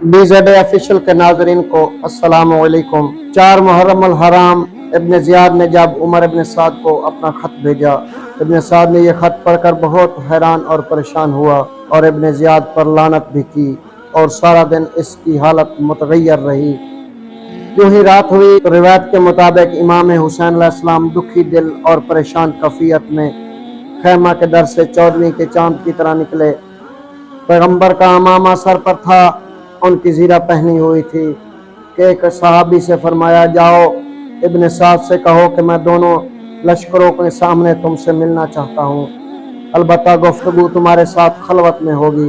BZD official के नाजरीन को अस्सलाम वालेकुम। 4 मुहर्रम अल हराम इब्न ज़ियाद ने जब उमर इब्न साद को अपना ख़त भेजा, इब्न साद ने यह ख़त पढ़कर बहुत हैरान और परेशान हुआ और इब्न ज़ियाद पर लानत भी की और सारा दिन इसकी हालत मुतगय्यर रही। यूं ही रात हुई तो रिवायत के मुताबिक इमाम हुसैन अलैहिस्सलाम दुखी दिल और परेशान कैफियत में खैमा के दर से 14वीं के चांद की तरह निकले। पैगंबर का अमामा सर पर था, उनकी ज़ीरा पहनी हुई थी कि एक सहाबी से फरमाया, जाओ इब्न साद से कहो कि मैं दोनों लश्करों के सामने तुमसे मिलना चाहता हूँ, अलबत्ता गुफ्तगू तुम्हारे साथ खलवत में होगी।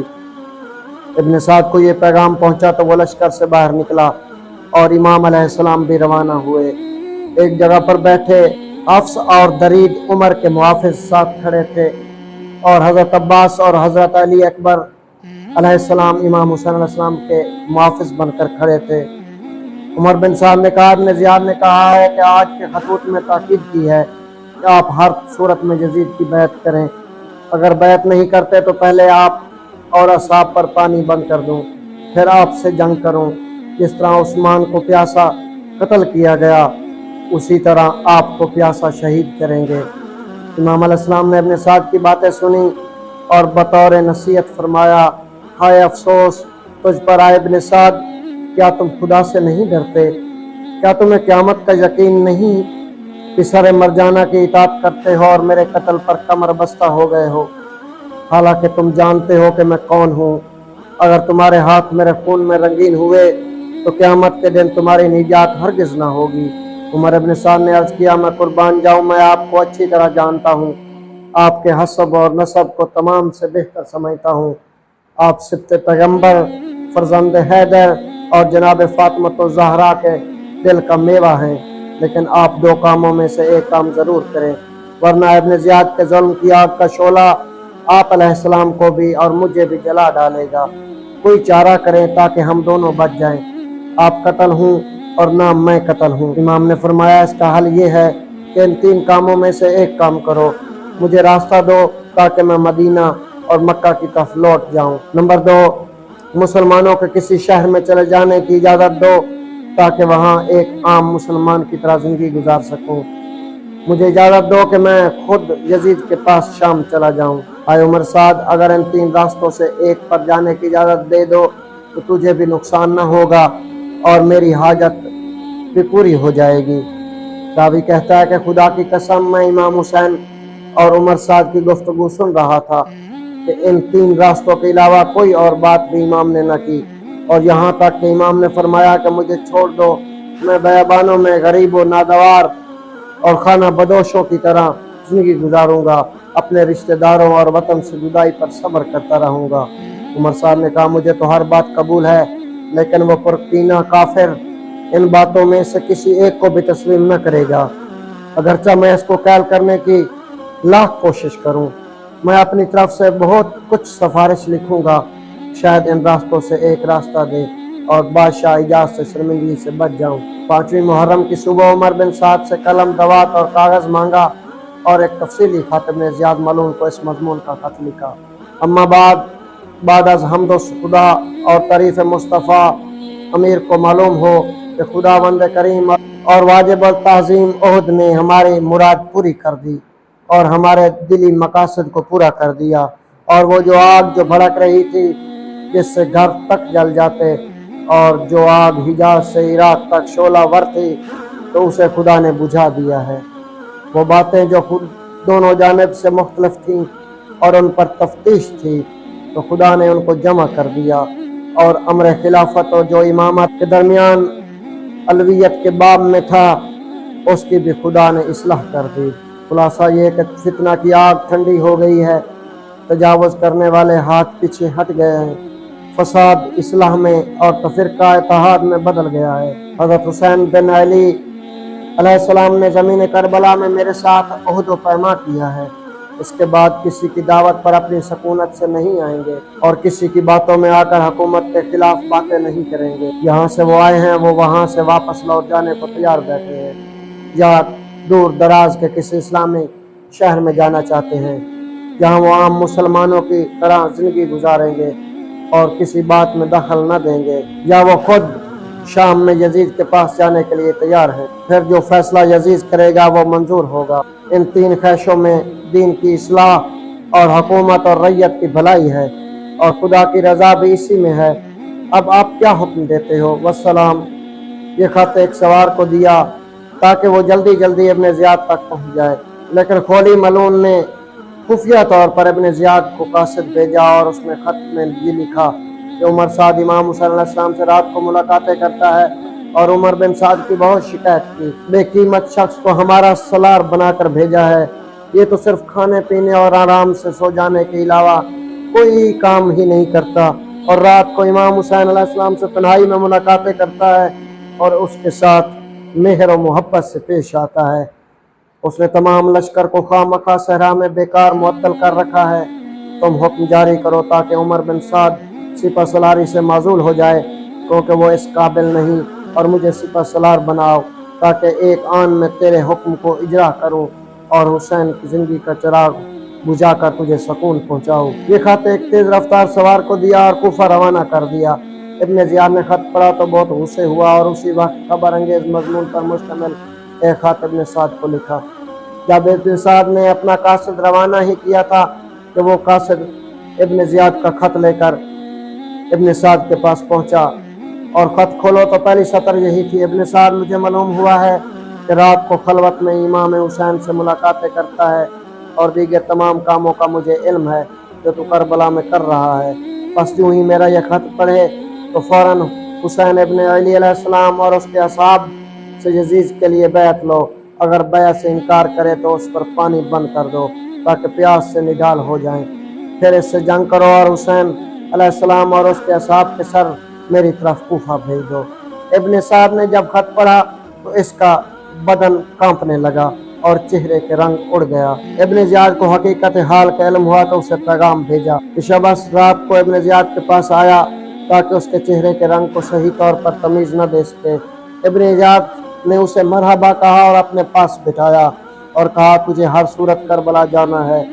इब्न साद को ये पैगाम पहुँचा तो वो लश्कर से बाहर निकला और इमाम अलैहिस्सलाम भी रवाना हुए। एक जगह पर बैठे हफ्स और दरीद उमर के मुआफ़िज़ साथ खड़े थे और हज़रत अब्बास और हज़रत अली अकबर अलैहिस्सलाम इमाम हुसैन अलैहिस्सलाम के मुआफ़िज़ बनकर खड़े थे। उमर बिन साद ने कहा, इब्न ज़ियाद ने कहा है कि आज के खतूत में ताकीद की है कि आप हर सूरत में यज़ीद की बैत करें, अगर बैत नहीं करते तो पहले आप और असहाब पर पानी बंद कर दूं, फिर आपसे जंग करूं। जिस तरह उस्मान को प्यासा कत्ल किया गया, उसी तरह आपको प्यासा शहीद करेंगे। इमाम अलैहिस्सलाम ने इब्न साद की बातें सुनी और बतौर नसीहत फरमाया, हाय अफसोस तुझ पर आए इब्न साद, क्या तुम खुदा से नहीं डरते? क्या तुम्हें क़यामत का यकीन नहीं कि सर मरजाना की इताअत करते हो और मेरे कत्ल पर कमर बस्ता हो गए हो, हालांकि तुम जानते हो कि मैं कौन हूँ। अगर तुम्हारे हाथ मेरे खून में रंगीन हुए तो क़यामत के दिन तुम्हारी निजात हरगिज़ ना होगी। उमर इब्न साद ने अर्ज़ किया, मैं कुर्बान जाऊँ, मैं आपको अच्छी तरह जानता हूँ, आपके हसब और नसब को तमाम से बेहतर समझता हूँ। आप सिब्ते पैगंबर, फरजंद हैदर और जनाब फातिमा ज़हरा के दिल का मेवा हैं, लेकिन आप दो कामों में से एक काम ज़रूर करें, वरना इब्न ज़ियाद के ज़ुल्म की आग का शोला आप अलैहिस्सलाम को भी और मुझे भी जला डालेगा। कोई चारा करें ताकि हम दोनों बच जाएं, आप कत्ल हूँ और ना मैं कत्ल हूँ। इमाम ने फरमाया, इसका हल ये है कि इन 3 कामों में से एक काम करो, मुझे रास्ता दो ताकि मैं मदीना और मक्का की तरफ लौट जाऊं। नंबर 2, मुसलमानों के किसी शहर में चले जाने की इजाज़त दो ताकि वहां एक आम मुसलमान की तरह ज़िंदगी गुजार सकूं। मुझे इजाज़त दो कि मैं खुद यजीद के पास शाम चला जाऊं। आए उमर साद, अगर इन 3 रास्तों से एक पर जाने की इजाज़त दे दो तो तुझे भी नुकसान न होगा और मेरी हाजत भी पूरी हो जाएगी। रावी कहता है कि खुदा की कसम, मैं इमाम हुसैन और उमर साद की गुफ्तगू सुन रहा था कि इन 3 रास्तों के अलावा कोई और बात भी इमाम ने न की, और यहाँ तक कि इमाम ने फरमाया कि मुझे छोड़ दो, मैं बयाबानों में गरीब व नादवार और खाना बदोशों की तरह जिंदगी गुजारूंगा, अपने रिश्तेदारों और वतन से जुदाई पर सब्र करता रहूंगा। उमर साहब ने कहा, मुझे तो हर बात कबूल है, लेकिन वो पुरकीना काफिर इन बातों में से किसी एक को भी तस्लीम न करेगा, अगरचा मैं इसको कैल करने की लाख कोशिश करूं। मैं अपनी तरफ से बहुत कुछ सिफारिश लिखूंगा, शायद इन रास्तों से एक रास्ता दे और बादशाह इजाज़ से शर्मिंदगी से बच जाऊं। 5वीं मुहर्रम की सुबह उमर बिन साद से कलम, दवात और कागज़ मांगा और एक तफसीली खत इब्न ज़ियाद मलून को इस मजमून का खत लिखा। अम्मा बाद अज़ हम्द खुदा और तारीफ़ मुस्तफ़ा अमीर को मालूम हो कि खुदावंद करीम और वाजिब तज़ीम उहद ने हमारी मुराद पूरी कर दी और हमारे दिली मकासद को पूरा कर दिया, और वो जो आग जो भड़क रही थी जिससे घर तक जल जाते और जो आग हिजाज से इराक तक शोला वर थी, तो उसे खुदा ने बुझा दिया है। वो बातें जो खुद दोनों जानिब से मुख्तलिफ थीं और उन पर तफ्तीश थी, तो खुदा ने उनको जमा कर दिया, और अमर खिलाफत और जो इमामत के दरमियान अलवियत के बाब में था, उसकी भी खुदा ने इस्लाह कर दी। खुलासा ये कि फितना की आग ठंडी हो गई है, तजावुज़ करने वाले हाथ पीछे हट गए हैं, फसाद इस्लाह में और तफरका इत्तेहाद में बदल गया है। हज़रत हुसैन बिन अली अलैहिस्सलाम ने ज़मीन करबला में मेरे साथ उहद व पैमा किया है, इसके बाद किसी की दावत पर अपनी सकूनत से नहीं आएंगे और किसी की बातों में आकर हुकूमत के खिलाफ बातें नहीं करेंगे। यहाँ से वो आए हैं, वो वहाँ से वापस लौट जाने को तैयार बैठे हैं, या दूर दराज के किसी इस्लामी शहर में जाना चाहते हैं जहाँ वो आम मुसलमानों की तरह ज़िंदगी गुजारेंगे। اور کسی بات میں دخل نہ دیں گے، یا وہ خود شام میں یزید کے پاس جانے کے لیے تیار ہے، پھر جو فیصلہ یزید کرے گا وہ منظور ہوگا۔ ان تین خیشوں میں دین کی اصلاح اور حکومت اور رعیت کی بھلائی ہے، اور خدا کی رضا بھی اسی میں ہے۔ اب آپ کیا حکم دیتے ہو؟ والسلام۔ یہ خط ایک سوار کو دیا تاکہ وہ جلدی جلدی ابن زیاد تک پہنچ جائے، لیکن خولی ملعون نے خفیہ طور پر ابن زیاد کو قاصد بھیجا، اور اس نے خط میں یہ لکھا کہ عمر سعد امام حسین علیہ السلام سے رات کو ملاقاتیں کرتا ہے، اور عمر بن سعد کی بہت شکایت کی۔ بے قیمت شخص کو ہمارا سالار بنا کر بھیجا ہے، یہ تو صرف کھانے پینے اور آرام سے سو جانے کے علاوہ کوئی کام ہی نہیں کرتا، اور رات کو امام حسین علیہ السلام سے تنہائی میں ملاقاتیں کرتا ہے اور اس کے ساتھ مہر و محبت سے پیش آتا ہے۔ اس نے تمام لشکر کو خواہ مخواہ صحرا میں بیکار معطل کر رکھا ہے۔ تم حکم جاری کرو تاکہ عمر بن سعد سپہ سالاری سے معزول ہو جائے، کیونکہ وہ اس قابل نہیں، اور مجھے سپہ سالار بناؤ تاکہ ایک آن میں تیرے حکم کو اجرا کروں اور حسین کی زندگی کا چراغ بجھا کر تجھے سکون پہنچاؤں۔ یہ خط ایک تیز رفتار سوار کو دیا اور کوفہ روانہ کر دیا۔ ابن زیاد نے خط پڑھا تو بہت غصے ہوا، اور اسی وقت خبر انگیز مضمون پر مشتمل ایک خط ابن سعد کو لکھا۔ جب ابن سعد نے اپنا قاصد روانہ ہی کیا تھا کہ وہ قاصد ابن زیاد کا خط لے کر ابن سعد کے پاس پہنچا، اور خط کھولو تو پہلی سطر یہی تھی: ابن سعد، مجھے معلوم ہوا ہے کہ رات کو خلوت میں امام حسین سے ملاقاتیں کرتا ہے، اور دیگر تمام کاموں کا مجھے علم ہے جو تو کربلا میں کر رہا ہے۔ پس جو ہی میرا یہ خط پڑھے تو فوراً حسین ابن علی علیہ السلام اور اس کے اصحاب سے یزید کے لیے بیعت لو۔ اگر بیعت سے انکار کرے تو اس پر پانی بند کر دو تاکہ پیاس سے نڈال ہو جائیں، پھر اس سے جنگ کرو، اور حسین علیہ السلام اور اس کے اصحاب کے سر میری طرف کوفہ بھیج دو۔ ابن سعد نے جب خط پڑھا تو اس کا بدن کانپنے لگا اور چہرے کے رنگ اڑ گیا۔ ابن زیاد کو حقیقت حال کا علم ہوا تو اسے پیغام بھیجا کہ شبس رات کو ابن زیاد کے پاس آیا تاکہ اس کے چہرے کے رنگ کو صحیح طور پر تمیز نہ دے سکے۔ ابن زیاد نے اسے مرحبا کہا اور اپنے پاس بٹھایا اور کہا تجھے ہر صورت کربلا جانا ہے۔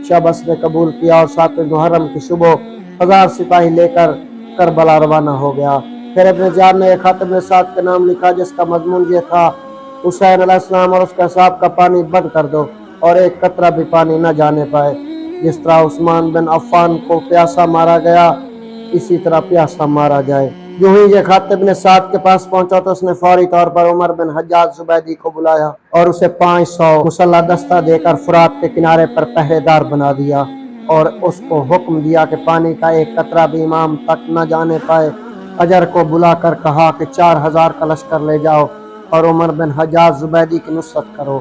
شبس نے قبول کیا اور 7 محرم کی صبح 1000 سپاہی لے کر کربلا روانہ ہو گیا۔ پھر ابن زیاد نے ایک خط ابن سعد کے نام لکھا جس کا مضمون یہ تھا: حسین علیہ السلام اور اس کے اصحاب کا پانی بند کر دو اور ایک قطرہ بھی پانی نہ جانے پائے۔ جس طرح عثمان بن عفان کو پیاسا مارا گیا اسی طرح پیاسا مارا جائے۔ جو ہی یہ خط ابن سعد کے پاس پہنچا تو اس نے فوری طور پر عمر بن حجاج زبیدی کو بلایا اور اسے 500 مسلح دستہ دے کر فرات کے کنارے پر پہرے دار بنا دیا، اور اس کو حکم دیا کہ پانی کا ایک قطرہ بھی امام تک نہ جانے پائے۔ اجر کو بلا کر کہا کہ 4000 کا لشکر لے جاؤ اور عمر بن حجاج زبیدی کی نصرت کرو۔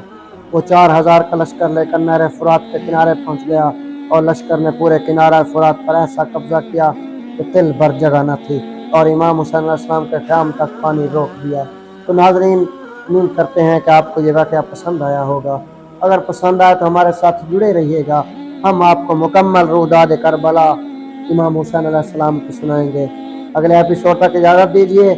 وہ 4000 کا لشکر لے کر نہر فرات کے کنارے پہنچ گیا، اور لشکر نے پورے کنارہ فرات پر ایسا قبضہ کیا کہ تل بھر جگہ نہ تھی، اور امام حسین علیہ السلام کے قیام تک پانی روک دیا۔ تو ناظرین، امید کرتے ہیں کہ آپ کو یہ واقعہ پسند آیا ہوگا۔ اگر پسند آئے تو ہمارے ساتھ جڑے رہیے گا، ہم آپ کو مکمل روداد کربلا امام حسین علیہ السلام کی سنائیں گے۔ اگلے ایپیسوڈ تک اجازت دیجیے۔